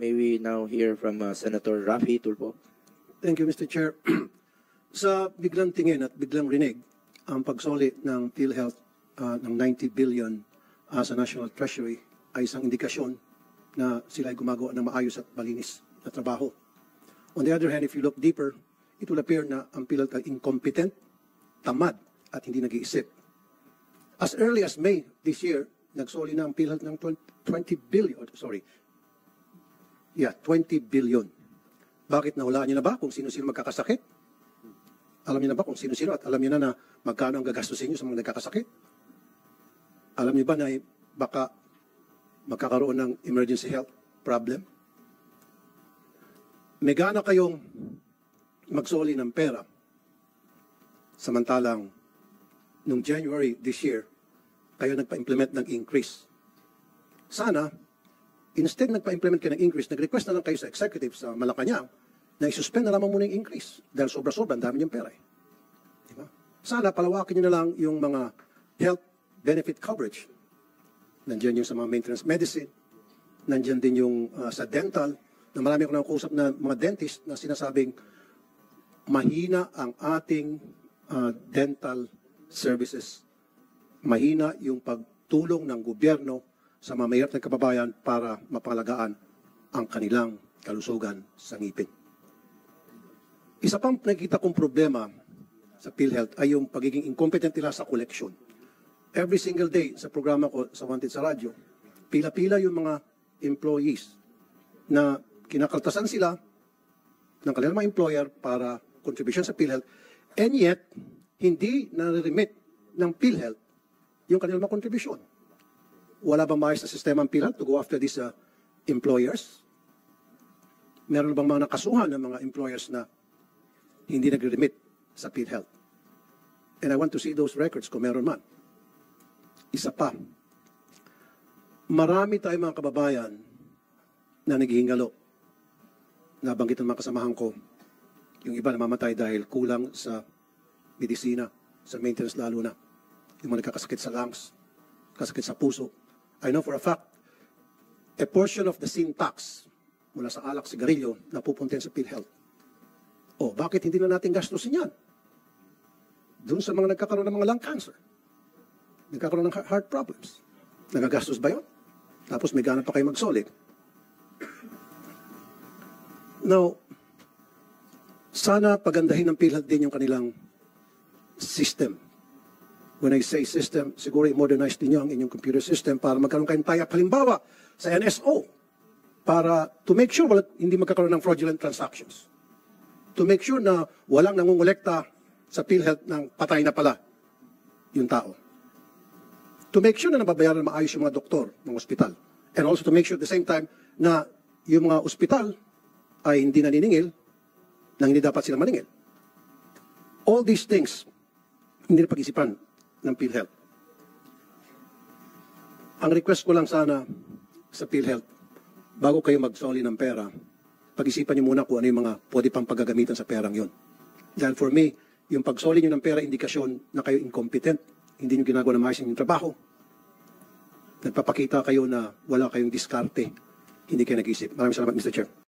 May we now hear from Senator Raffy Tulfo. Thank you, Mr. Chair. Sa biglang tingin at biglang rinig, ang pagsoli ng PhilHealth ng 90 billion sa National Treasury ay isang indikasyon na sila ay gumagawa ng maayos at malinis na trabaho. On the other hand, if you look deeper, it will appear na ang PhilHealth ay incompetent, tamad, at hindi nag-iisip. As early as May this year, nagsoli na ang PhilHealth ng 20 billion. 20 billion. Bakit nahulaan niyo na ba kung sino-sino magkakasakit? Alam niyo na ba kung sino-sino at alam niyo na magkano ang gagastusin niyo sa mga nagkakasakit? Alam niyo ba na baka magkakaroon ng emergency health problem? May gana kayong magsoli ng pera. Samantalang, noong January this year, kayo nagpa-implement ng increase. Sana, instead nagpa-implement kayo ng increase, nag-request na lang kayo sa executive sa Malacanang na isuspend na lamang muna yung increase dahil sobra-sobra, ang dami niyong pera. Diba? Sana, palawakin niyo na lang yung mga health benefit coverage. Nandiyan yung sa mga maintenance medicine, nandiyan din yung sa dental, na marami ako nakakusap na mga dentist na sinasabing mahina ang ating dental services. Mahina yung pagtulong ng gobyerno sa mga mahirap na kababayan para mapangalagaan ang kanilang kalusugan sa ngipin. Isa pang nakikita kong problema sa PhilHealth ay yung pagiging incompetent nila sa collection. Every single day sa programa ko sa Wanted sa radyo, pila-pila yung mga employees na kinakaltasan sila ng kanilang mga employer para contribution sa PhilHealth, and yet, hindi na-remit ng PhilHealth yung kanilang mga contribution. Wala bang maayos na sistema ang PhilHealth to go after these employers? Meron bang mga nakasuhan ng mga employers na hindi nag-remit sa PhilHealth? And I want to see those records kung meron man. Isa pa, marami tayong mga kababayan na naghihingalo. Nabanggit ng mga kasamahan ko, yung iba namamatay dahil kulang sa medisina, sa maintenance lalo na. Yung mga nagkakasakit sa lungs, kasakit sa puso. I know for a fact, a portion of the sin tax mula sa alak, sigarilyo, napupunta sa PhilHealth. O, bakit hindi na natin gastusin yan? Doon sa mga nagkakaroon ng mga lung cancer, nagkakaroon ng heart problems. Nagagastos ba yun? Tapos may gana pa kayo magsolid. Now, sana pagandahin ng PhilHealth din yung kanilang system. When I say system, siguro i-modernize din nyo ang inyong computer system para magkaroon kayong tie-up. Halimbawa, sa NSO, para to make sure hindi magkakaroon ng fraudulent transactions. To make sure na walang nangungulekta sa PhilHealth ng patay na pala yung tao. To make sure na nababayaran na maayos yung mga doktor ng ospital. And also to make sure at the same time na yung mga ospital ay hindi naniningil na hindi dapat sila maningil. All these things, hindi na pag-isipan ng PhilHealth. Ang request ko lang sana sa PhilHealth, bago kayo magsoli ng pera, pag-isipan niyo muna kung ano yung mga pwede pang paggagamitan sa perang yon. Dahil for me, yung pagsoli niyo ng pera, indikasyon na kayo incompetent, hindi niyo ginagawa na maayos yung trabaho. Nagpapakita kayo na wala kayong diskarte, hindi kayo nag-isip. Maraming salamat, Mr. Chair.